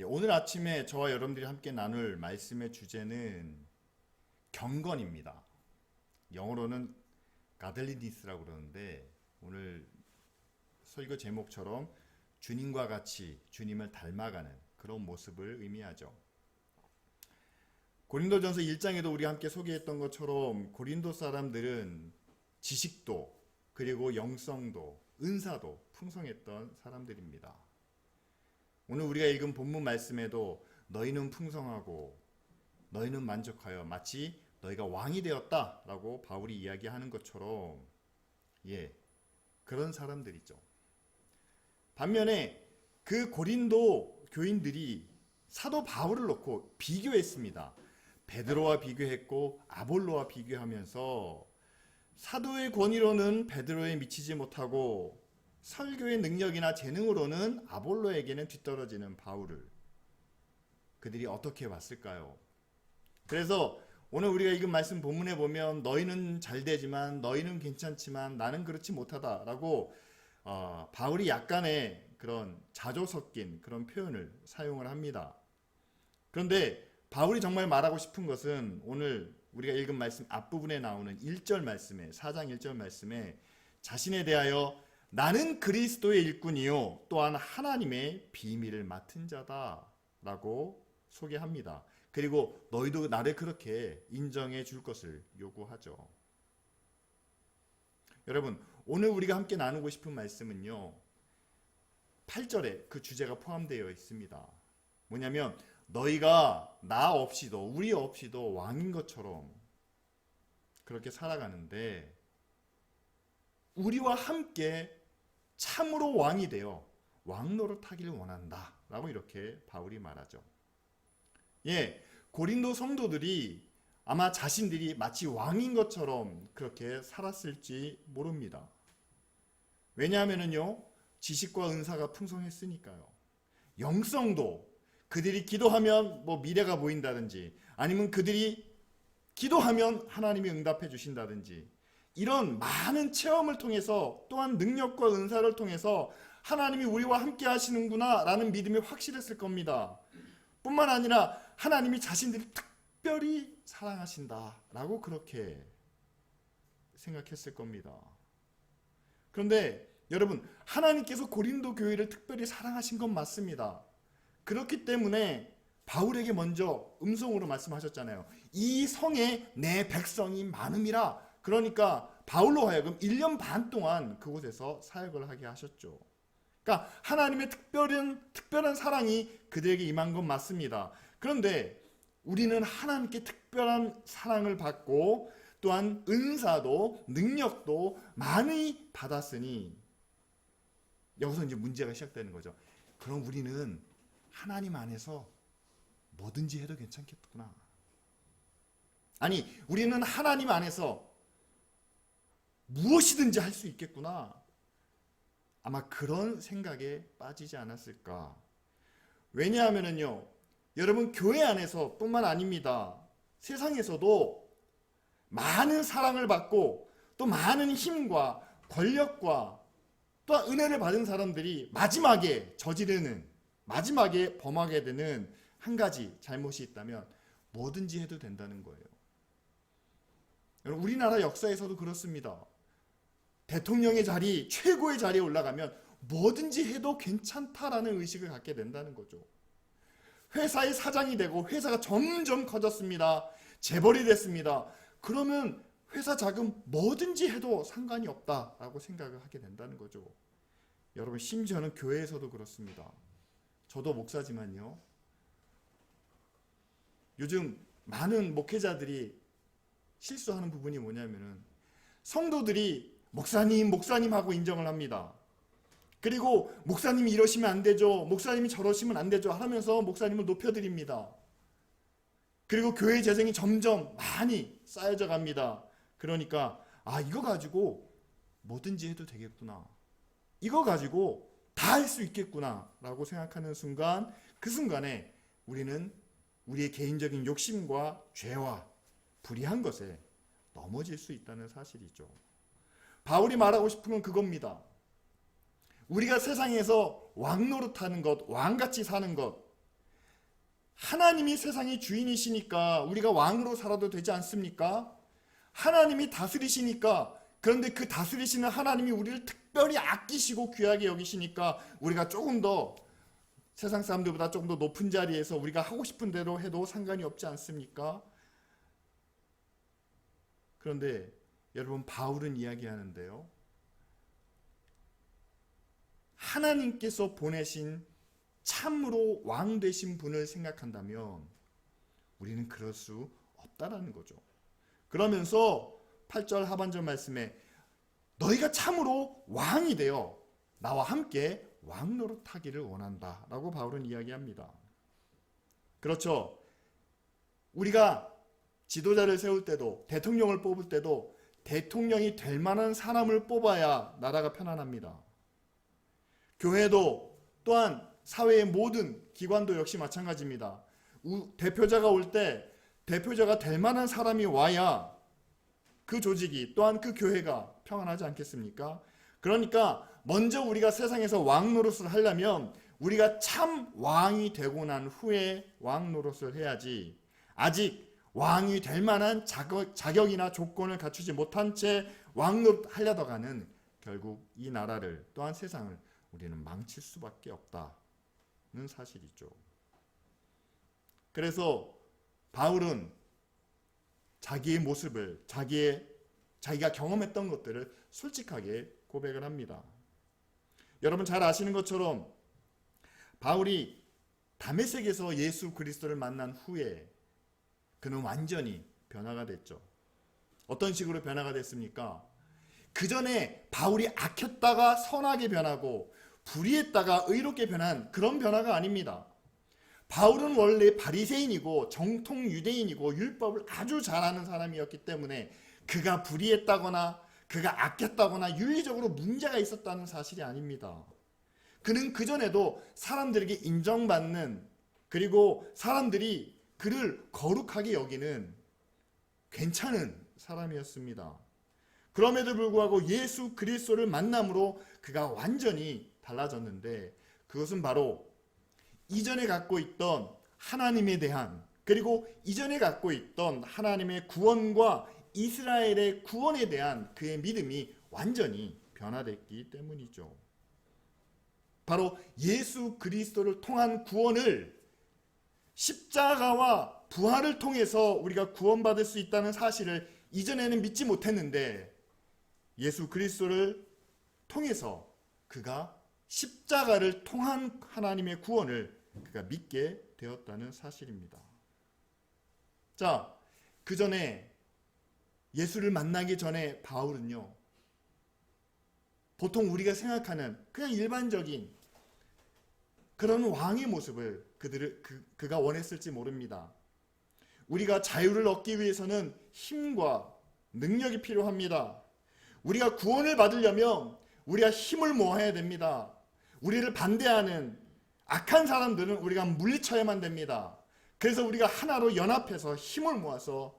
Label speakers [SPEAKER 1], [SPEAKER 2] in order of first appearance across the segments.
[SPEAKER 1] 오늘 아침에 저와 여러분들이 함께 나눌 말씀의 주제는 경건입니다. 영어로는 godliness라고 그러는데 오늘 설교 제목처럼 주님과 같이 주님을 닮아가는 그런 모습을 의미하죠. 고린도전서 1장에도 우리 함께 소개했던 것처럼 고린도 사람들은 지식도 그리고 영성도 은사도 풍성했던 사람들입니다. 오늘 우리가 읽은 본문 말씀에도 너희는 풍성하고 너희는 만족하여 마치 너희가 왕이 되었다라고 바울이 이야기하는 것처럼 그런 사람들이죠. 반면에 그 고린도 교인들이 사도 바울을 놓고 비교했습니다. 베드로와 비교했고 아볼로와 비교하면서 사도의 권위로는 베드로에 미치지 못하고 설교의 능력이나 재능으로는 아볼로에게는 뒤떨어지는 바울을 그들이 어떻게 봤을까요? 그래서 오늘 우리가 읽은 말씀 본문에 보면 너희는 잘 되지만 너희는 괜찮지만 나는 그렇지 못하다라고 바울이 약간의 그런 자조 섞인 그런 표현을 사용을 합니다. 그런데 바울이 정말 말하고 싶은 것은 오늘 우리가 읽은 말씀 앞부분에 나오는 1절 말씀에 4장 1절 말씀에 자신에 대하여 나는 그리스도의 일꾼이요 또한 하나님의 비밀을 맡은 자다라고 소개합니다. 그리고 너희도 나를 그렇게 인정해 줄 것을 요구하죠. 여러분, 오늘 우리가 함께 나누고 싶은 말씀은요. 8절에 그 주제가 포함되어 있습니다. 뭐냐면 너희가 나 없이도 우리 없이도 왕인 것처럼 그렇게 살아가는데 우리와 함께 참으로 왕이 되어 왕노릇하기를 원한다 라고 이렇게 바울이 말하죠. 고린도 성도들이 아마 자신들이 마치 왕인 것처럼 그렇게 살았을지 모릅니다. 왜냐하면요 지식과 은사가 풍성했으니까요. 영성도 그들이 기도하면 미래가 보인다든지 아니면 그들이 기도하면 하나님이 응답해 주신다든지 이런 많은 체험을 통해서 또한 능력과 은사를 통해서 하나님이 우리와 함께 하시는구나 라는 믿음이 확실했을 겁니다. 뿐만 아니라 하나님이 자신들이 특별히 사랑하신다 라고 그렇게 생각했을 겁니다. 그런데 여러분, 하나님께서 고린도 교회를 특별히 사랑하신 건 맞습니다. 그렇기 때문에 바울에게 먼저 음성으로 말씀하셨잖아요. 이 성에 내 백성이 많음이라. 그러니까 바울로 하여금 1년 반 동안 그곳에서 사역을 하게 하셨죠. 그러니까 하나님의 특별한 사랑이 그들에게 임한 건 맞습니다. 그런데 우리는 하나님께 특별한 사랑을 받고 또한 은사도 능력도 많이 받았으니 여기서 이제 문제가 시작되는 거죠. 그럼 우리는 하나님 안에서 뭐든지 해도 괜찮겠구나. 아니, 우리는 하나님 안에서 무엇이든지 할 수 있겠구나. 아마 그런 생각에 빠지지 않았을까. 왜냐하면요, 여러분 교회 안에서 뿐만 아닙니다. 세상에서도 많은 사랑을 받고 또 많은 힘과 권력과 또 은혜를 받은 사람들이 마지막에 범하게 되는 한 가지 잘못이 있다면 뭐든지 해도 된다는 거예요. 여러분, 우리나라 역사에서도 그렇습니다. 대통령의 자리, 최고의 자리에 올라가면 뭐든지 해도 괜찮다라는 의식을 갖게 된다는 거죠. 회사의 사장이 되고 회사가 점점 커졌습니다. 재벌이 됐습니다. 그러면 회사 자금 뭐든지 해도 상관이 없다라고 생각을 하게 된다는 거죠. 여러분, 심지어는 교회에서도 그렇습니다. 저도 목사지만요. 요즘 많은 목회자들이 실수하는 부분이 뭐냐면은 성도들이 목사님 하고 인정을 합니다. 그리고 목사님이 이러시면 안 되죠. 목사님이 저러시면 안 되죠. 하면서 목사님을 높여드립니다. 그리고 교회 재정이 점점 많이 쌓여져 갑니다. 그러니까 이거 가지고 뭐든지 해도 되겠구나. 이거 가지고 다 할 수 있겠구나 라고 생각하는 순간, 그 순간에 우리는 우리의 개인적인 욕심과 죄와 불의한 것에 넘어질 수 있다는 사실이죠. 바울이 말하고 싶은 건 그겁니다. 우리가 세상에서 왕노릇하는 것, 왕같이 사는 것, 하나님이 세상의 주인이시니까 우리가 왕으로 살아도 되지 않습니까? 하나님이 다스리시니까, 그런데 그 다스리시는 하나님이 우리를 특별히 아끼시고 귀하게 여기시니까 우리가 조금 더 세상 사람들보다 조금 더 높은 자리에서 우리가 하고 싶은 대로 해도 상관이 없지 않습니까? 그런데 여러분, 바울은 이야기하는데요, 하나님께서 보내신 참으로 왕 되신 분을 생각한다면 우리는 그럴 수 없다라는 거죠. 그러면서 8절 하반절 말씀에 너희가 참으로 왕이 되어 나와 함께 왕 노릇하기를 원한다 라고 바울은 이야기합니다. 그렇죠. 우리가 지도자를 세울 때도, 대통령을 뽑을 때도 대통령이 될 만한 사람을 뽑아야 나라가 편안합니다. 교회도 또한 사회의 모든 기관도 역시 마찬가지입니다. 대표자가 올 때 대표자가 될 만한 사람이 와야 그 조직이 또한 그 교회가 평안하지 않겠습니까? 그러니까 먼저 우리가 세상에서 왕 노릇을 하려면 우리가 참 왕이 되고 난 후에 왕 노릇을 해야지, 아직 왕이 될 만한 자격이나 조건을 갖추지 못한 채 왕 노릇 하려다가는 결국 이 나라를 또한 세상을 우리는 망칠 수밖에 없다는 사실이죠. 그래서 바울은 자기의 모습을, 자기가 경험했던 것들을 솔직하게 고백을 합니다. 여러분 잘 아시는 것처럼 바울이 다메섹에서 예수 그리스도를 만난 후에 그는 완전히 변화가 됐죠. 어떤 식으로 변화가 됐습니까? 그 전에 바울이 악했다가 선하게 변하고 불의했다가 의롭게 변한 그런 변화가 아닙니다. 바울은 원래 바리새인이고 정통 유대인이고 율법을 아주 잘 아는 사람이었기 때문에 그가 불의했다거나 그가 악했다거나 윤리적으로 문제가 있었다는 사실이 아닙니다. 그는 그전에도 사람들에게 인정받는, 그리고 사람들이 그를 거룩하게 여기는 괜찮은 사람이었습니다. 그럼에도 불구하고 예수 그리스도를 만남으로 그가 완전히 달라졌는데, 그것은 바로 이전에 갖고 있던 하나님에 대한, 그리고 이전에 갖고 있던 하나님의 구원과 이스라엘의 구원에 대한 그의 믿음이 완전히 변화됐기 때문이죠. 바로 예수 그리스도를 통한 구원을, 십자가와 부활을 통해서 우리가 구원받을 수 있다는 사실을 이전에는 믿지 못했는데 예수 그리스도를 통해서 그가 십자가를 통한 하나님의 구원을 그가 믿게 되었다는 사실입니다. 자, 그 전에 예수를 만나기 전에 바울은요, 보통 우리가 생각하는 그냥 일반적인 그런 왕의 모습을 그가 원했을지 모릅니다. 우리가 자유를 얻기 위해서는 힘과 능력이 필요합니다. 우리가 구원을 받으려면 우리가 힘을 모아야 됩니다. 우리를 반대하는 악한 사람들은 우리가 물리쳐야만 됩니다. 그래서 우리가 하나로 연합해서 힘을 모아서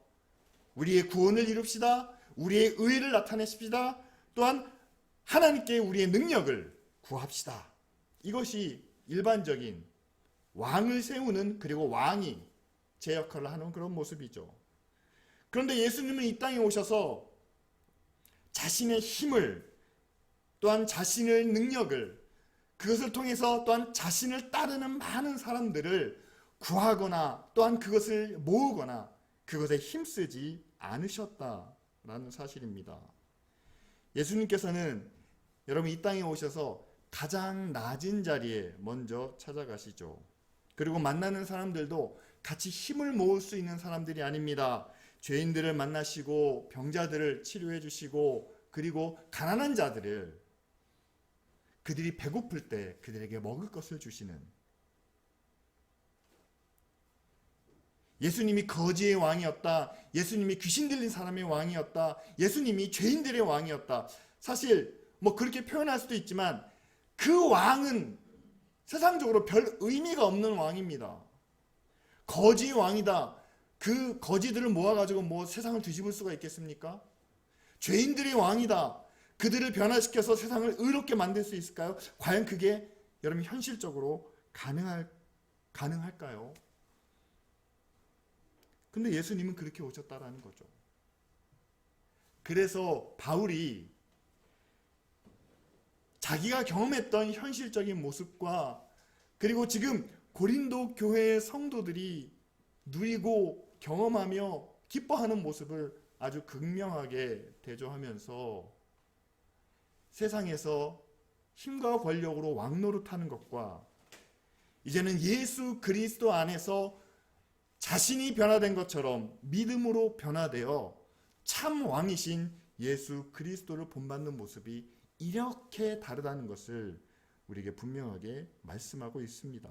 [SPEAKER 1] 우리의 구원을 이룹시다. 우리의 의를 나타내십시다. 또한 하나님께 우리의 능력을 구합시다. 이것이 일반적인 왕을 세우는, 그리고 왕이 제 역할을 하는 그런 모습이죠. 그런데 예수님은 이 땅에 오셔서 자신의 힘을, 또한 자신의 능력을, 그것을 통해서 또한 자신을 따르는 많은 사람들을 구하거나 또한 그것을 모으거나 그것에 힘쓰지 않으셨다라는 사실입니다. 예수님께서는 여러분 이 땅에 오셔서 가장 낮은 자리에 먼저 찾아가시죠. 그리고 만나는 사람들도 같이 힘을 모을 수 있는 사람들이 아닙니다. 죄인들을 만나시고 병자들을 치료해 주시고, 그리고 가난한 자들을, 그들이 배고플 때 그들에게 먹을 것을 주시는, 예수님이 거지의 왕이었다, 예수님이 귀신 들린 사람의 왕이었다, 예수님이 죄인들의 왕이었다. 사실 뭐 그렇게 표현할 수도 있지만 그 왕은 세상적으로 별 의미가 없는 왕입니다. 거지 왕이다. 그 거지들을 모아가지고 뭐 세상을 뒤집을 수가 있겠습니까? 죄인들의 왕이다. 그들을 변화시켜서 세상을 의롭게 만들 수 있을까요? 과연 그게 여러분 현실적으로 가능할까요? 근데 예수님은 그렇게 오셨다라는 거죠. 그래서 바울이 자기가 경험했던 현실적인 모습과 그리고 지금 고린도 교회의 성도들이 누리고 경험하며 기뻐하는 모습을 아주 극명하게 대조하면서 세상에서 힘과 권력으로 왕노릇하는 것과 이제는 예수 그리스도 안에서 자신이 변화된 것처럼 믿음으로 변화되어 참 왕이신 예수 그리스도를 본받는 모습이 이렇게 다르다는 것을 우리에게 분명하게 말씀하고 있습니다.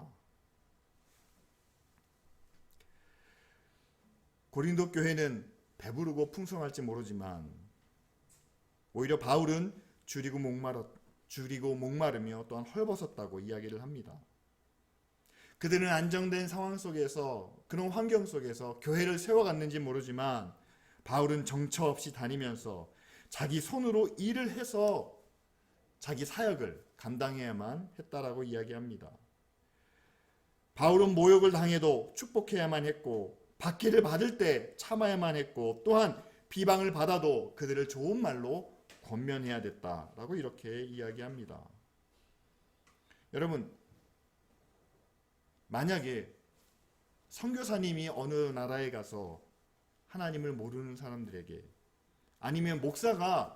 [SPEAKER 1] 고린도 교회는 배부르고 풍성할지 모르지만 오히려 바울은 줄이고 목마르며 또한 헐벗었다고 이야기를 합니다. 그들은 안정된 상황 속에서 그런 환경 속에서 교회를 세워갔는지 모르지만 바울은 정처 없이 다니면서 자기 손으로 일을 해서 자기 사역을 감당해야만 했다라고 이야기합니다. 바울은 모욕을 당해도 축복해야만 했고 박해를 받을 때 참아야만 했고 또한 비방을 받아도 그들을 좋은 말로 권면해야 됐다라고 이렇게 이야기합니다. 여러분, 만약에 선교사님이 어느 나라에 가서 하나님을 모르는 사람들에게 아니면 목사가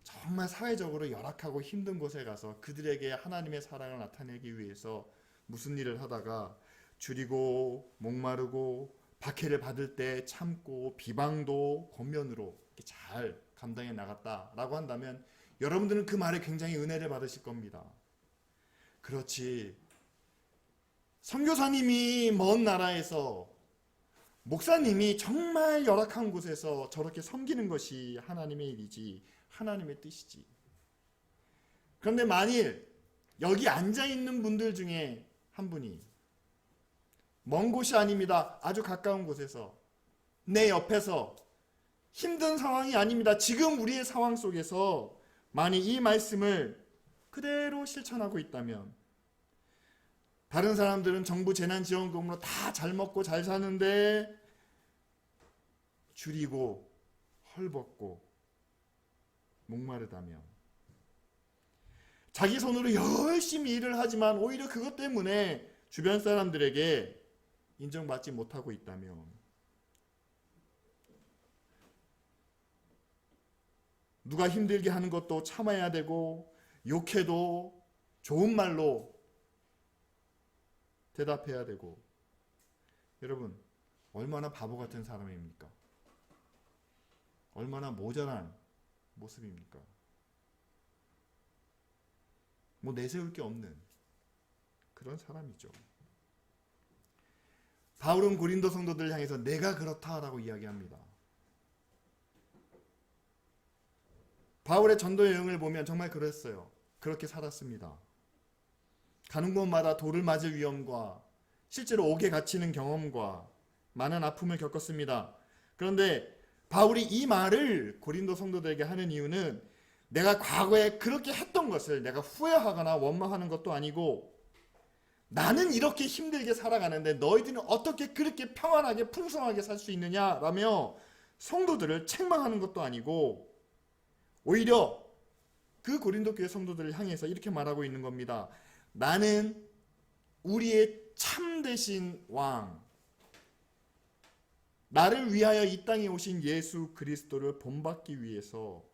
[SPEAKER 1] 정말 사회적으로 열악하고 힘든 곳에 가서 그들에게 하나님의 사랑을 나타내기 위해서 무슨 일을 하다가 줄이고 목마르고 박해를 받을 때 참고 비방도 권면으로 잘 감당해 나갔다라고 한다면 여러분들은 그 말에 굉장히 은혜를 받으실 겁니다. 그렇지, 선교사님이 먼 나라에서 목사님이 정말 열악한 곳에서 저렇게 섬기는 것이 하나님의 일이지, 하나님의 뜻이지. 그런데 만일 여기 앉아있는 분들 중에 한 분이 먼 곳이 아닙니다. 아주 가까운 곳에서 내 옆에서 힘든 상황이 아닙니다. 지금 우리의 상황 속에서 만일 이 말씀을 그대로 실천하고 있다면 다른 사람들은 정부 재난지원금으로 다 잘 먹고 잘 사는데 줄이고 헐벗고 목마르다면 자기 손으로 열심히 일을 하지만 오히려 그것 때문에 주변 사람들에게 인정받지 못하고 있다면 누가 힘들게 하는 것도 참아야 되고 욕해도 좋은 말로 대답해야 되고 여러분 얼마나 바보 같은 사람입니까? 얼마나 모자란 모습입니까? 뭐 내세울 게 없는 그런 사람이죠. 바울은 고린도 성도들을 향해서 내가 그렇다라고 이야기합니다. 바울의 전도 여행을 보면 정말 그랬어요. 그렇게 살았습니다. 가는 곳마다 돌을 맞을 위험과 실제로 옥에 갇히는 경험과 많은 아픔을 겪었습니다. 그런데 바울이 이 말을 고린도 성도들에게 하는 이유는 내가 과거에 그렇게 했던 것을 내가 후회하거나 원망하는 것도 아니고 나는 이렇게 힘들게 살아가는데 너희들은 어떻게 그렇게 평안하게 풍성하게 살 수 있느냐라며 성도들을 책망하는 것도 아니고 오히려 그 고린도 교회 성도들을 향해서 이렇게 말하고 있는 겁니다. 나는 우리의 참되신 왕, 나를 위하여 이 땅에 오신 예수 그리스도를 본받기 위해서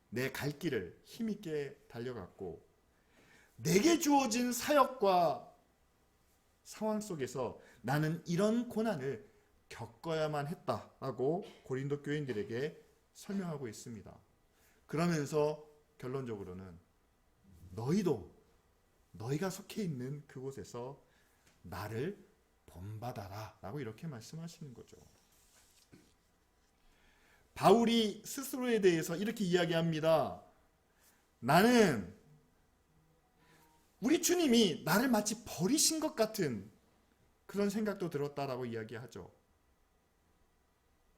[SPEAKER 1] 내 갈 길을 힘있게 달려갔고 내게 주어진 사역과 상황 속에서 나는 이런 고난을 겪어야만 했다라고 고린도 교인들에게 설명하고 있습니다. 그러면서 결론적으로는 너희가 속해 있는 그곳에서 나를 본받아라 라고 이렇게 말씀하시는 거죠. 바울이 스스로에 대해서 이렇게 이야기합니다. 나는 우리 주님이 나를 마치 버리신 것 같은 그런 생각도 들었다라고 이야기하죠.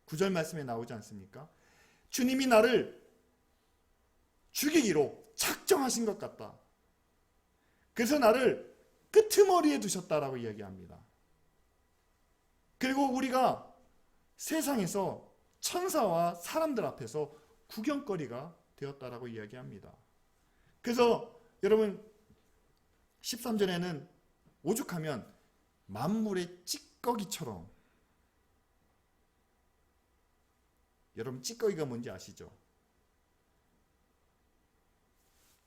[SPEAKER 1] 9절 말씀에 나오지 않습니까? 주님이 나를 죽이기로 작정하신 것 같다. 그래서 나를 끄트머리에 두셨다라고 이야기합니다. 그리고 우리가 세상에서 천사와 사람들 앞에서 구경거리가 되었다라고 이야기합니다. 그래서 여러분 13절에는 오죽하면 만물의 찌꺼기처럼, 여러분 찌꺼기가 뭔지 아시죠?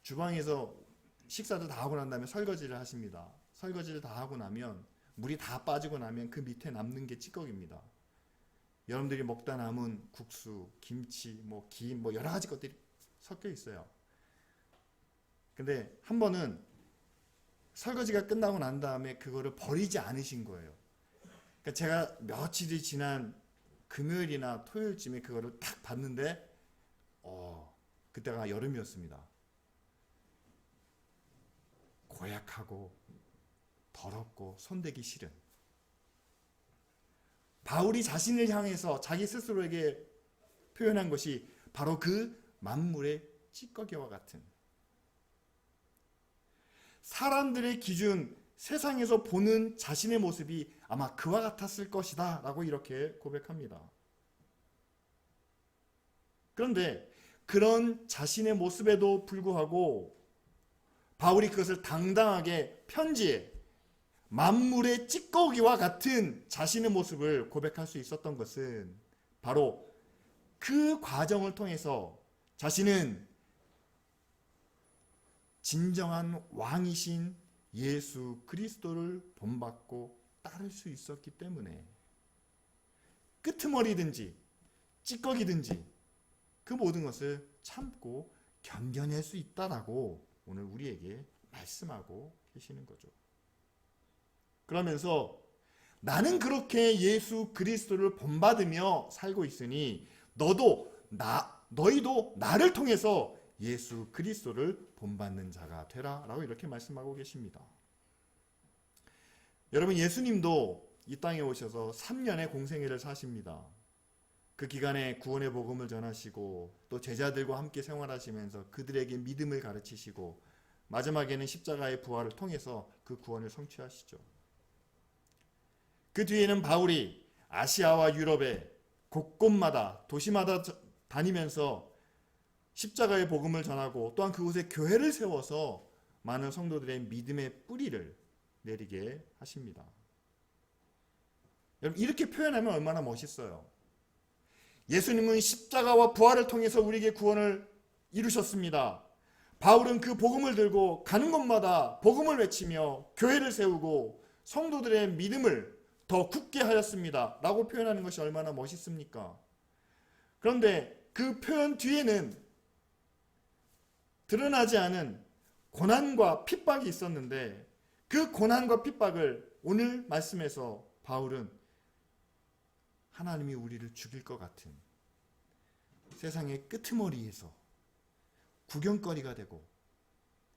[SPEAKER 1] 주방에서 식사도 다 하고 난 다음에 설거지를 하십니다. 설거지를 다 하고 나면 물이 다 빠지고 나면 그 밑에 남는 게 찌꺼기입니다. 여러분들이 먹다 남은 국수, 김치, 김, 여러 가지 것들이 섞여 있어요. 근데 한 번은 설거지가 끝나고 난 다음에 그거를 버리지 않으신 거예요. 그러니까 제가 며칠이 지난 금요일이나 토요일쯤에 그거를 딱 봤는데 그때가 여름이었습니다. 고약하고 더럽고 손대기 싫은, 바울이 자신을 향해서 자기 스스로에게 표현한 것이 바로 그 만물의 찌꺼기와 같은, 사람들의 기준, 세상에서 보는 자신의 모습이 아마 그와 같았을 것이다 라고 이렇게 고백합니다. 그런데 그런 자신의 모습에도 불구하고 바울이 그것을 당당하게 편지에 만물의 찌꺼기와 같은 자신의 모습을 고백할 수 있었던 것은 바로 그 과정을 통해서 자신은 진정한 왕이신 예수 그리스도를 본받고 따를 수 있었기 때문에, 끄트머리든지 찌꺼기든지 그 모든 것을 참고 견뎌낼 수 있다라고 오늘 우리에게 말씀하고 계시는 거죠. 그러면서 나는 그렇게 예수 그리스도를 본받으며 살고 있으니 너희도 나를 통해서 예수 그리스도를 본받는 자가 되라 라고 이렇게 말씀하고 계십니다. 여러분, 예수님도 이 땅에 오셔서 3년의 공생애를 사십니다. 그 기간에 구원의 복음을 전하시고 또 제자들과 함께 생활하시면서 그들에게 믿음을 가르치시고 마지막에는 십자가의 부활을 통해서 그 구원을 성취하시죠. 그 뒤에는 바울이 아시아와 유럽의 곳곳마다 도시마다 다니면서 십자가의 복음을 전하고 또한 그곳에 교회를 세워서 많은 성도들의 믿음의 뿌리를 내리게 하십니다. 여러분, 이렇게 표현하면 얼마나 멋있어요. 예수님은 십자가와 부활을 통해서 우리에게 구원을 이루셨습니다. 바울은 그 복음을 들고 가는 곳마다 복음을 외치며 교회를 세우고 성도들의 믿음을 더 굳게 하였습니다 라고 표현하는 것이 얼마나 멋있습니까? 그런데 그 표현 뒤에는 드러나지 않은 고난과 핍박이 있었는데, 그 고난과 핍박을 오늘 말씀에서 바울은 하나님이 우리를 죽일 것 같은 세상의 끄트머리에서 구경거리가 되고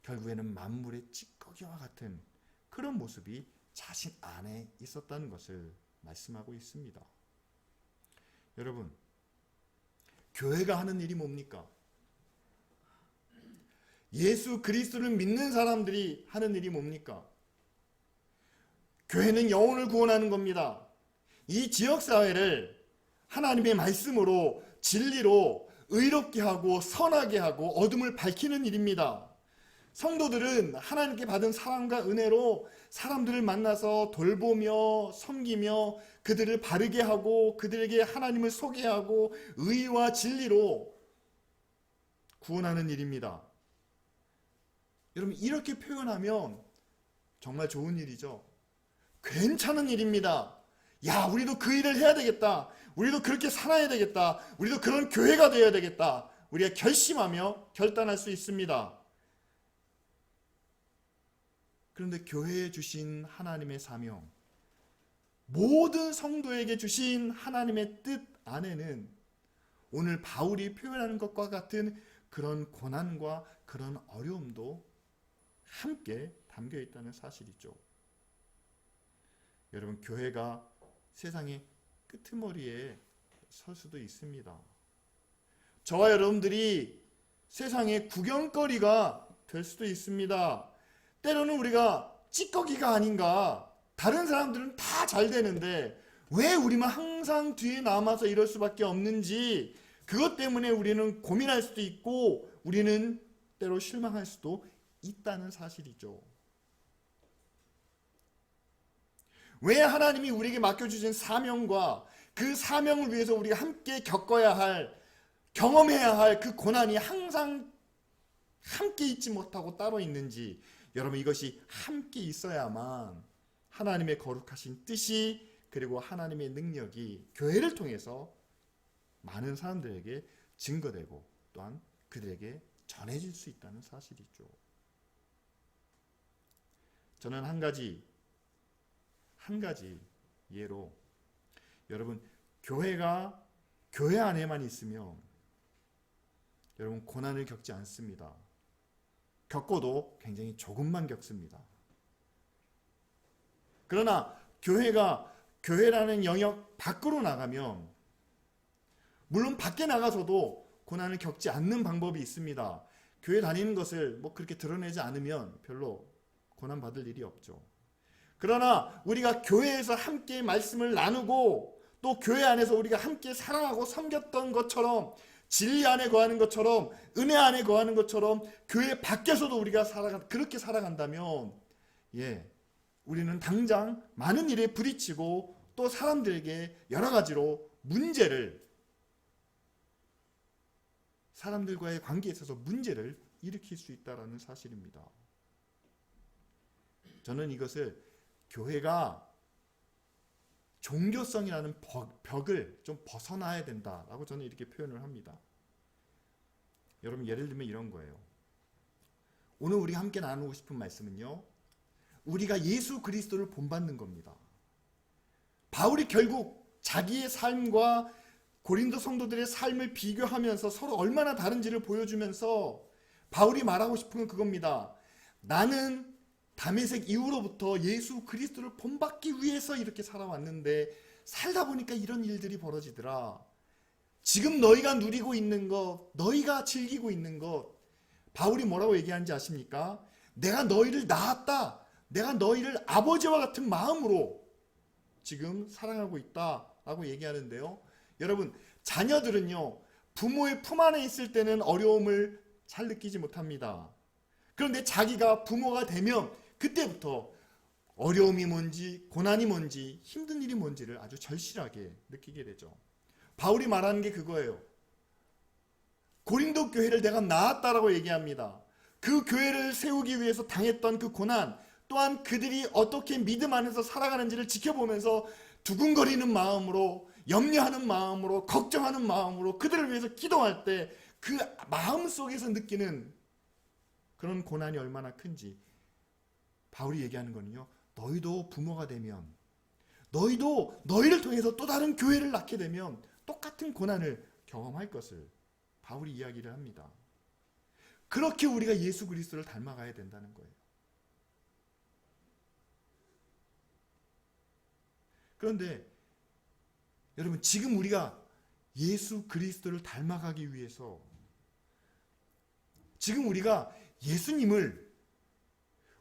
[SPEAKER 1] 결국에는 만물의 찌꺼기와 같은 그런 모습이 자신 안에 있었다는 것을 말씀하고 있습니다. 여러분, 교회가 하는 일이 뭡니까? 예수 그리스도를 믿는 사람들이 하는 일이 뭡니까? 교회는 영혼을 구원하는 겁니다. 이 지역사회를 하나님의 말씀으로, 진리로 의롭게 하고 선하게 하고 어둠을 밝히는 일입니다. 성도들은 하나님께 받은 사랑과 은혜로 사람들을 만나서 돌보며 섬기며 그들을 바르게 하고 그들에게 하나님을 소개하고 의와 진리로 구원하는 일입니다. 여러분, 이렇게 표현하면 정말 좋은 일이죠. 괜찮은 일입니다. 야, 우리도 그 일을 해야 되겠다. 우리도 그렇게 살아야 되겠다. 우리도 그런 교회가 되어야 되겠다. 우리가 결심하며 결단할 수 있습니다. 그런데 교회에 주신 하나님의 사명, 모든 성도에게 주신 하나님의 뜻 안에는 오늘 바울이 표현하는 것과 같은 그런 고난과 그런 어려움도 함께 담겨 있다는 사실이죠. 여러분, 교회가 세상의 끄트머리에 설 수도 있습니다. 저와 여러분들이 세상의 구경거리가 될 수도 있습니다. 때로는 우리가 찌꺼기가 아닌가, 다른 사람들은 다 잘 되는데 왜 우리만 항상 뒤에 남아서 이럴 수밖에 없는지, 그것 때문에 우리는 고민할 수도 있고 우리는 때로 실망할 수도 있다는 사실이죠. 왜 하나님이 우리에게 맡겨주신 사명과 그 사명을 위해서 우리가 함께 겪어야 할, 경험해야 할 그 고난이 항상 함께 있지 못하고 따로 있는지, 여러분 이것이 함께 있어야만 하나님의 거룩하신 뜻이, 그리고 하나님의 능력이 교회를 통해서 많은 사람들에게 증거되고 또한 그들에게 전해질 수 있다는 사실이죠. 저는 한 가지 예로, 여러분 교회가 교회 안에만 있으면 여러분 고난을 겪지 않습니다. 겪어도 굉장히 조금만 겪습니다. 그러나 교회라는 영역 밖으로 나가면, 물론 밖에 나가서도 고난을 겪지 않는 방법이 있습니다. 교회 다니는 것을 그렇게 드러내지 않으면 별로 고난 받을 일이 없죠. 그러나 우리가 교회에서 함께 말씀을 나누고 또 교회 안에서 우리가 함께 사랑하고 섬겼던 것처럼, 진리 안에 거하는 것처럼, 은혜 안에 거하는 것처럼 교회 밖에서도 우리가 그렇게 살아간다면, 우리는 당장 많은 일에 부딪히고 또 사람들에게 여러 가지로 사람들과의 관계에 있어서 문제를 일으킬 수 있다는 사실입니다. 저는 이것을 교회가 종교성이라는 벽을 좀 벗어나야 된다라고 저는 이렇게 표현을 합니다. 여러분 예를 들면 이런 거예요. 오늘 우리가 함께 나누고 싶은 말씀은요, 우리가 예수 그리스도를 본받는 겁니다. 바울이 결국 자기의 삶과 고린도 성도들의 삶을 비교하면서 서로 얼마나 다른지를 보여주면서 바울이 말하고 싶은 건 그겁니다. 나는 다메섹 이후로부터 예수 그리스도를 본받기 위해서 이렇게 살아왔는데 살다 보니까 이런 일들이 벌어지더라. 지금 너희가 누리고 있는 것, 너희가 즐기고 있는 것, 바울이 뭐라고 얘기하는지 아십니까? 내가 너희를 낳았다. 내가 너희를 아버지와 같은 마음으로 지금 사랑하고 있다라고 얘기하는데요. 여러분, 자녀들은요, 부모의 품 안에 있을 때는 어려움을 잘 느끼지 못합니다. 그런데 자기가 부모가 되면 그때부터 어려움이 뭔지, 고난이 뭔지, 힘든 일이 뭔지를 아주 절실하게 느끼게 되죠. 바울이 말하는 게 그거예요. 고린도 교회를 내가 낳았다라고 얘기합니다. 그 교회를 세우기 위해서 당했던 그 고난, 또한 그들이 어떻게 믿음 안에서 살아가는지를 지켜보면서 두근거리는 마음으로, 염려하는 마음으로, 걱정하는 마음으로 그들을 위해서 기도할 때 그 마음 속에서 느끼는 그런 고난이 얼마나 큰지 바울이 얘기하는 거는요, 너희도 부모가 되면, 너희도 너희를 통해서 또 다른 교회를 낳게 되면 똑같은 고난을 경험할 것을 바울이 이야기를 합니다. 그렇게 우리가 예수 그리스도를 닮아가야 된다는 거예요. 그런데 여러분, 지금 우리가 예수 그리스도를 닮아가기 위해서 지금 우리가 예수님을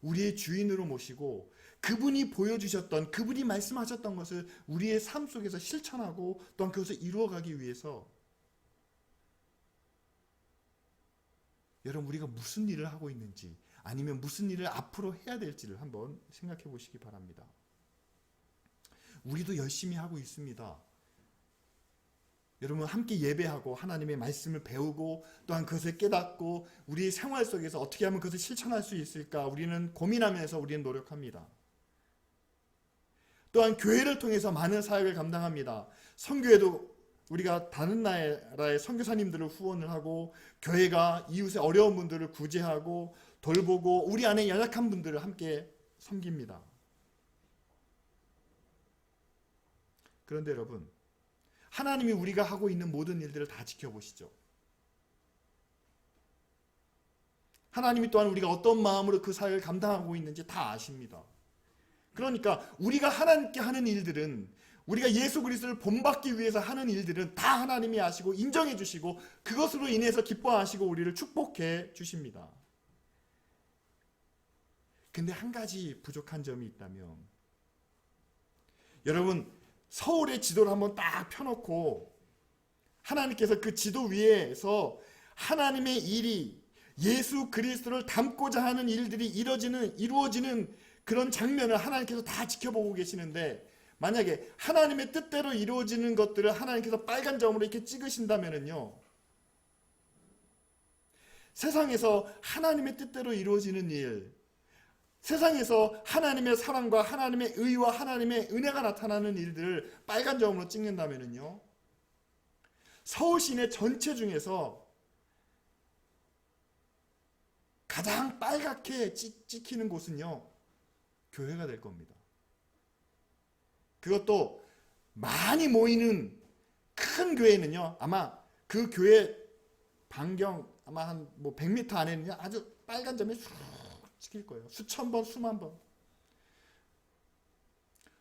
[SPEAKER 1] 우리의 주인으로 모시고 그분이 보여주셨던, 그분이 말씀하셨던 것을 우리의 삶 속에서 실천하고 또한 그것을 이루어가기 위해서 여러분, 우리가 무슨 일을 하고 있는지, 아니면 무슨 일을 앞으로 해야 될지를 한번 생각해 보시기 바랍니다. 우리도 열심히 하고 있습니다. 여러분, 함께 예배하고 하나님의 말씀을 배우고 또한 그것을 깨닫고 우리의 생활 속에서 어떻게 하면 그것을 실천할 수 있을까 우리는 고민하면서 우리는 노력합니다. 또한 교회를 통해서 많은 사역을 감당합니다. 선교에도 우리가 다른 나라의 선교사님들을 후원을 하고, 교회가 이웃의 어려운 분들을 구제하고 돌보고 우리 안에 연약한 분들을 함께 섬깁니다. 그런데 여러분, 하나님이 우리가 하고 있는 모든 일들을 다 지켜보시죠. 하나님이 또한 우리가 어떤 마음으로 그 사역을 감당하고 있는지 다 아십니다. 그러니까 우리가 하나님께 하는 일들은, 우리가 예수 그리스도를 본받기 위해서 하는 일들은 다 하나님이 아시고 인정해 주시고 그것으로 인해서 기뻐하시고 우리를 축복해 주십니다. 근데 한 가지 부족한 점이 있다면, 여러분, 서울의 지도를 한번 딱 펴놓고 하나님께서 그 지도 위에서 하나님의 일이 예수 그리스도를 닮고자 하는 일들이 이루어지는 그런 장면을 하나님께서 다 지켜보고 계시는데, 만약에 하나님의 뜻대로 이루어지는 것들을 하나님께서 빨간 점으로 이렇게 찍으신다면요, 세상에서 하나님의 뜻대로 이루어지는 일, 세상에서 하나님의 사랑과 하나님의 의와 하나님의 은혜가 나타나는 일들을 빨간 점으로 찍는다면요, 서울 시내 전체 중에서 가장 빨갛게 찍히는 곳은요, 교회가 될 겁니다. 그것도 많이 모이는 큰 교회는요, 아마 그 교회 반경 아마 한 100m 안에는요, 아주 빨간 점이 쑥 찍힐 거예요. 수천 번, 수만 번.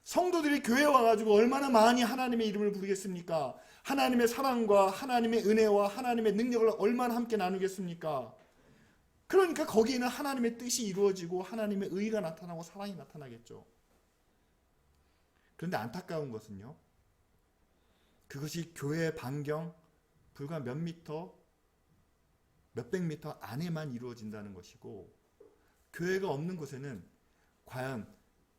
[SPEAKER 1] 성도들이 교회에 와가지고 얼마나 많이 하나님의 이름을 부르겠습니까? 하나님의 사랑과 하나님의 은혜와 하나님의 능력을 얼마나 함께 나누겠습니까? 그러니까 거기에는 하나님의 뜻이 이루어지고 하나님의 의가 나타나고 사랑이 나타나겠죠. 그런데 안타까운 것은요, 그것이 교회 반경 불과 몇 미터, 몇백 미터 안에만 이루어진다는 것이고, 교회가 없는 곳에는 과연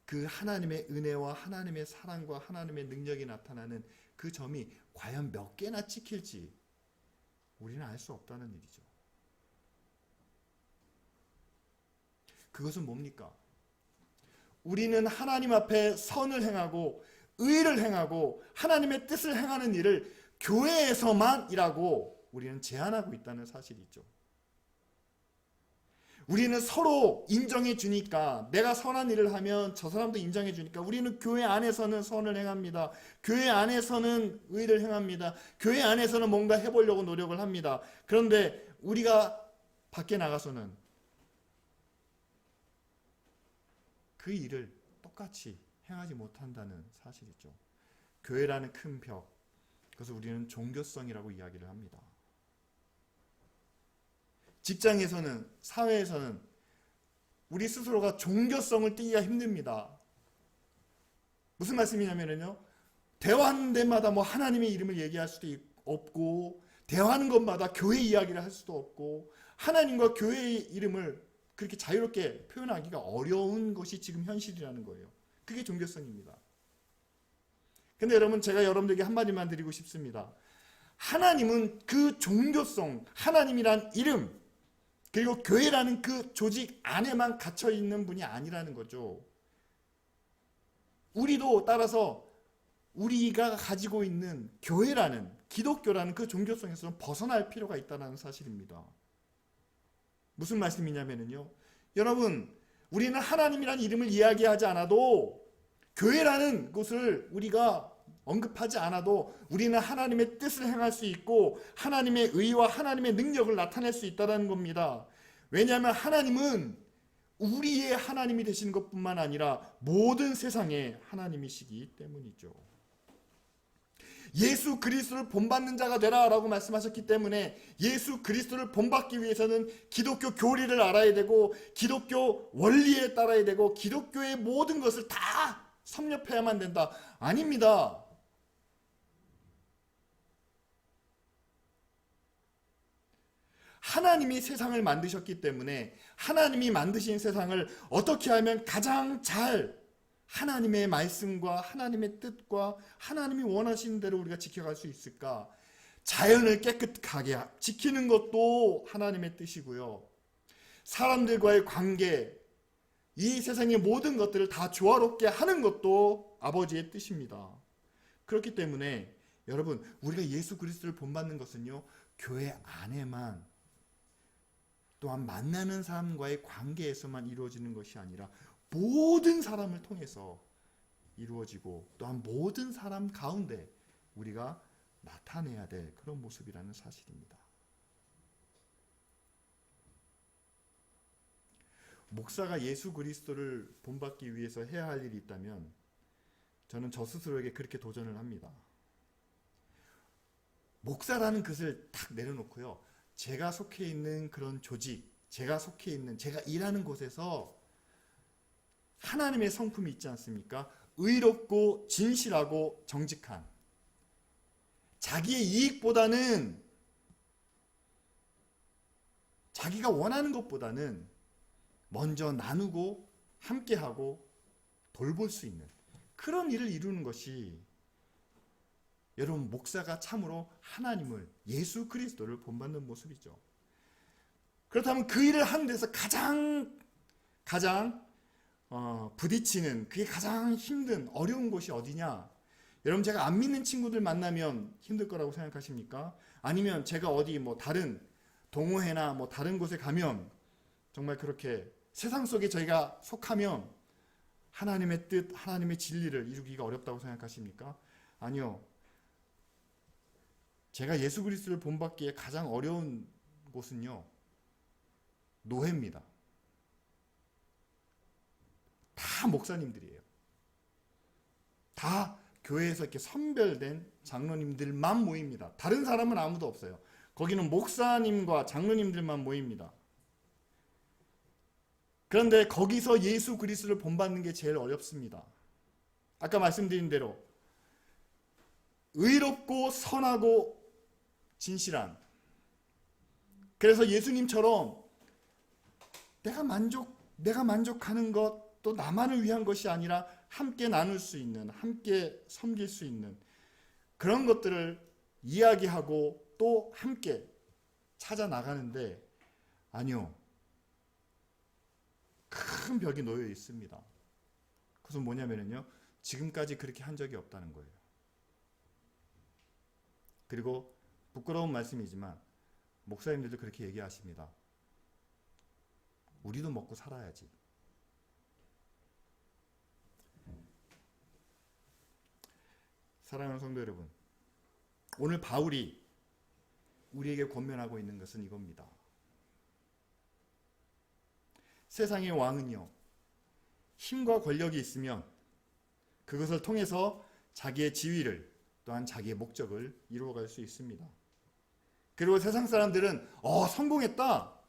[SPEAKER 1] 그 하나님의 은혜와 하나님의 사랑과 하나님의 능력이 나타나는 그 점이 과연 몇 개나 찍힐지 우리는 알 수 없다는 일이죠. 그것은 뭡니까? 우리는 하나님 앞에 선을 행하고 의를 행하고 하나님의 뜻을 행하는 일을 교회에서만 일하고 우리는 제한하고 있다는 사실이죠. 우리는 서로 인정해 주니까, 내가 선한 일을 하면 저 사람도 인정해 주니까 우리는 교회 안에서는 선을 행합니다. 교회 안에서는 의를 행합니다. 교회 안에서는 뭔가 해보려고 노력을 합니다. 그런데 우리가 밖에 나가서는 그 일을 똑같이 행하지 못한다는 사실이죠. 교회라는 큰 벽, 그래서 우리는 종교성이라고 이야기를 합니다. 직장에서는, 사회에서는 우리 스스로가 종교성을 띠기가 힘듭니다. 무슨 말씀이냐면요, 대화하는 데마다 하나님의 이름을 얘기할 수도 없고, 대화하는 것마다 교회 이야기를 할 수도 없고, 하나님과 교회의 이름을 그렇게 자유롭게 표현하기가 어려운 것이 지금 현실이라는 거예요. 그게 종교성입니다. 근데 여러분, 제가 여러분들에게 한마디만 드리고 싶습니다. 하나님은 그 종교성, 하나님이란 이름, 그리고 교회라는 그 조직 안에만 갇혀있는 분이 아니라는 거죠. 우리도 따라서 우리가 가지고 있는 교회라는, 기독교라는 그 종교성에서는 벗어날 필요가 있다는 사실입니다. 무슨 말씀이냐면요, 여러분, 우리는 하나님이란 이름을 이야기하지 않아도, 교회라는 곳을 우리가 언급하지 않아도 우리는 하나님의 뜻을 행할 수 있고 하나님의 의와 하나님의 능력을 나타낼 수 있다는 겁니다. 왜냐하면 하나님은 우리의 하나님이 되시는 것뿐만 아니라 모든 세상의 하나님이시기 때문이죠. 예수 그리스도를 본받는 자가 되라 라고 말씀하셨기 때문에, 예수 그리스도를 본받기 위해서는 기독교 교리를 알아야 되고 기독교 원리에 따라야 되고 기독교의 모든 것을 다 섭렵해야만 된다. 아닙니다. 하나님이 세상을 만드셨기 때문에 하나님이 만드신 세상을 어떻게 하면 가장 잘 하나님의 말씀과 하나님의 뜻과 하나님이 원하시는 대로 우리가 지켜갈 수 있을까? 자연을 깨끗하게 지키는 것도 하나님의 뜻이고요. 사람들과의 관계, 이 세상의 모든 것들을 다 조화롭게 하는 것도 아버지의 뜻입니다. 그렇기 때문에 여러분, 우리가 예수 그리스도를 본받는 것은요, 교회 안에만, 또한 만나는 사람과의 관계에서만 이루어지는 것이 아니라 모든 사람을 통해서 이루어지고, 또한 모든 사람 가운데 우리가 나타내야 될 그런 모습이라는 사실입니다. 목사가 예수 그리스도를 본받기 위해서 해야 할 일이 있다면 저는 저 스스로에게 그렇게 도전을 합니다. 목사라는 것을 탁 내려놓고요, 제가 속해 있는 그런 조직, 제가 속해 있는, 제가 일하는 곳에서 하나님의 성품이 있지 않습니까? 의롭고 진실하고 정직한, 자기의 이익보다는, 자기가 원하는 것보다는 먼저 나누고 함께하고 돌볼 수 있는 그런 일을 이루는 것이 여러분 목사가 참으로 하나님을, 예수 그리스도를 본받는 모습이죠. 그렇다면 그 일을 하는 데서 가장 부딪히는, 그게 가장 힘든 어려운 곳이 어디냐? 여러분, 제가 안 믿는 친구들 만나면 힘들 거라고 생각하십니까? 아니면 제가 어디 뭐 다른 동호회나 뭐 다른 곳에 가면 정말 그렇게 세상 속에 저희가 속하면 하나님의 뜻, 하나님의 진리를 이루기가 어렵다고 생각하십니까? 아니요. 제가 예수 그리스도를 본받기에 가장 어려운 곳은요, 노회입니다. 다 목사님들이에요. 다 교회에서 이렇게 선별된 장로님들만 모입니다. 다른 사람은 아무도 없어요. 거기는 목사님과 장로님들만 모입니다. 그런데 거기서 예수 그리스도를 본받는 게 제일 어렵습니다. 아까 말씀드린 대로 의롭고 선하고 진실한, 그래서 예수님처럼 내가 만족하는 것, 또 나만을 위한 것이 아니라 함께 나눌 수 있는, 함께 섬길 수 있는 그런 것들을 이야기하고 또 함께 찾아 나가는데, 아니요, 큰 벽이 놓여 있습니다. 그것은 뭐냐면요, 지금까지 그렇게 한 적이 없다는 거예요. 그리고 부끄러운 말씀이지만 목사님들도 그렇게 얘기하십니다. 우리도 먹고 살아야지. 사랑하는 성도 여러분, 오늘 바울이 우리에게 권면하고 있는 것은 이겁니다. 세상의 왕은요, 힘과 권력이 있으면 그것을 통해서 자기의 지위를, 또한 자기의 목적을 이루어갈 수 있습니다. 그리고 세상 사람들은 성공했다,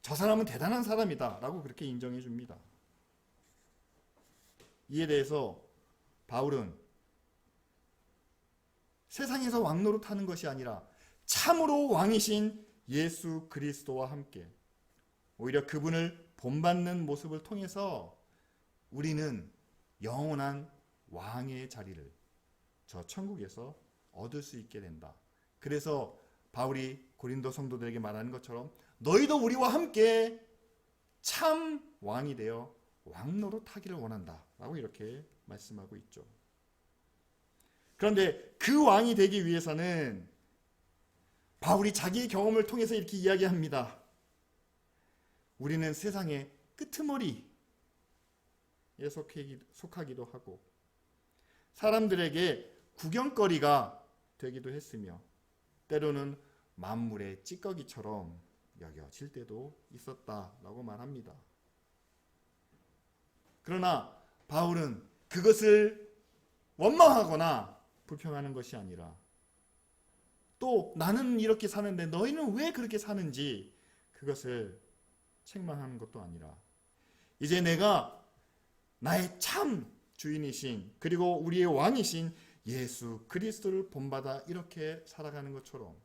[SPEAKER 1] 저 사람은 대단한 사람이다 라고 그렇게 인정해 줍니다. 이에 대해서 바울은 세상에서 왕노릇하는 것이 아니라 참으로 왕이신 예수 그리스도와 함께 오히려 그분을 본받는 모습을 통해서 우리는 영원한 왕의 자리를 저 천국에서 얻을 수 있게 된다. 그래서 바울이 고린도 성도들에게 말하는 것처럼 너희도 우리와 함께 참 왕이 되어 왕노릇하기를 원한다 라고 이렇게 말씀하고 있죠. 그런데 그 왕이 되기 위해서는 바울이 자기의 경험을 통해서 이렇게 이야기합니다. 우리는 세상의 끄트머리에 속하기도 하고 사람들에게 구경거리가 되기도 했으며 때로는 만물의 찌꺼기처럼 여겨질 때도 있었다라고 말합니다. 그러나 바울은 그것을 원망하거나 불평하는 것이 아니라 또 나는 이렇게 사는데 너희는 왜 그렇게 사는지 그것을 책망하는 것도 아니라 이제 내가 나의 참 주인이신 그리고 우리의 왕이신 예수 그리스도를 본받아 이렇게 살아가는 것처럼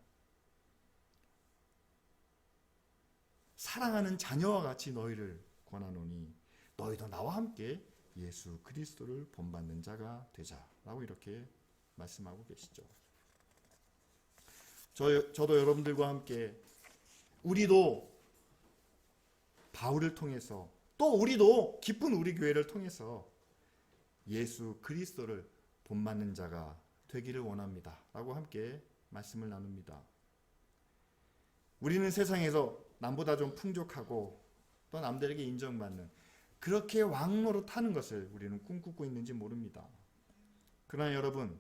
[SPEAKER 1] 사랑하는 자녀와 같이 너희를 권하노니 너희도 나와 함께 예수 그리스도를 본받는 자가 되자라고 이렇게 말씀하고 계시죠. 저도 여러분들과 함께 우리도 바울을 통해서 또 우리도 기쁜 우리 교회를 통해서 예수 그리스도를 본받는 자가 되기를 원합니다 라고 함께 말씀을 나눕니다. 우리는 세상에서 남보다 좀 풍족하고 또 남들에게 인정받는 그렇게 왕노릇하는 것을 우리는 꿈꾸고 있는지 모릅니다. 그러나 여러분,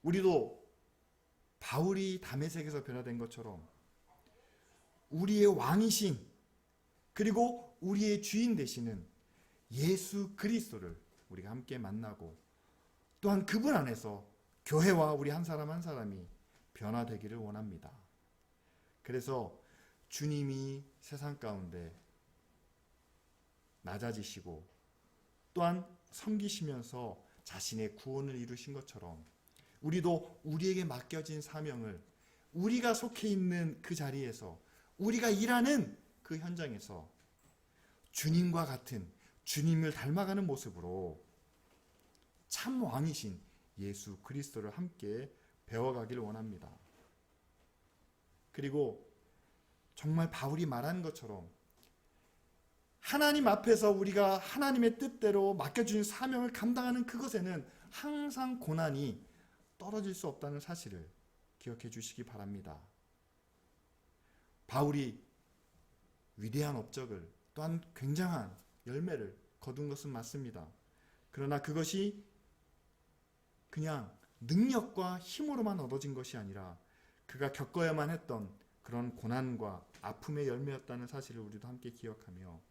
[SPEAKER 1] 우리도 바울이 다메섹에서 변화된 것처럼 우리의 왕이신 그리고 우리의 주인 되시는 예수 그리스도를 우리가 함께 만나고 또한 그분 안에서 교회와 우리 한 사람 한 사람이 변화되기를 원합니다. 그래서 주님이 세상 가운데 낮아지시고 또한 섬기시면서 자신의 구원을 이루신 것처럼 우리도 우리에게 맡겨진 사명을 우리가 속해 있는 그 자리에서 우리가 일하는 그 현장에서 주님과 같은 주님을 닮아가는 모습으로 참 왕이신 예수 그리스도를 함께 배워가기를 원합니다. 그리고 정말 바울이 말한 것처럼 하나님 앞에서 우리가 하나님의 뜻대로 맡겨주신 사명을 감당하는 그것에는 항상 고난이 떨어질 수 없다는 사실을 기억해 주시기 바랍니다. 바울이 위대한 업적을 또한 굉장한 열매를 거둔 것은 맞습니다. 그러나 그것이 그냥 능력과 힘으로만 얻어진 것이 아니라 그가 겪어야만 했던 그런 고난과 아픔의 열매였다는 사실을 우리도 함께 기억하며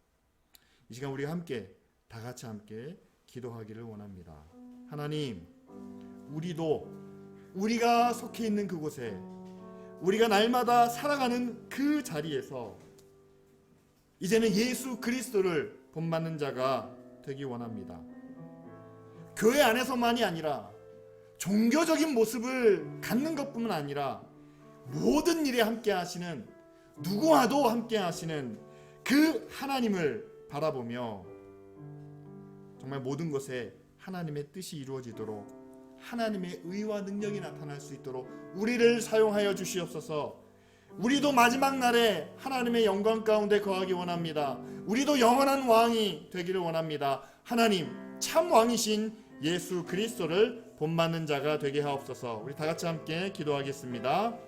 [SPEAKER 1] 이 시간 우리가 함께 다 같이 함께 기도하기를 원합니다. 하나님, 우리도 우리가 속해 있는 그곳에 우리가 날마다 살아가는 그 자리에서 이제는 예수 그리스도를 본받는 자가 되기 원합니다. 교회 안에서만이 아니라 종교적인 모습을 갖는 것뿐만 아니라 모든 일에 함께 하시는, 누구와도 함께 하시는 그 하나님을 바라보며 정말 모든 것에 하나님의 뜻이 이루어지도록 하나님의 의와 능력이 나타날 수 있도록 우리를 사용하여 주시옵소서. 우리도 마지막 날에 하나님의 영광 가운데 거하기 원합니다. 우리도 영원한 왕이 되기를 원합니다. 하나님, 참 왕이신 예수 그리스도를 본받는 자가 되게 하옵소서. 우리 다 같이 함께 기도하겠습니다.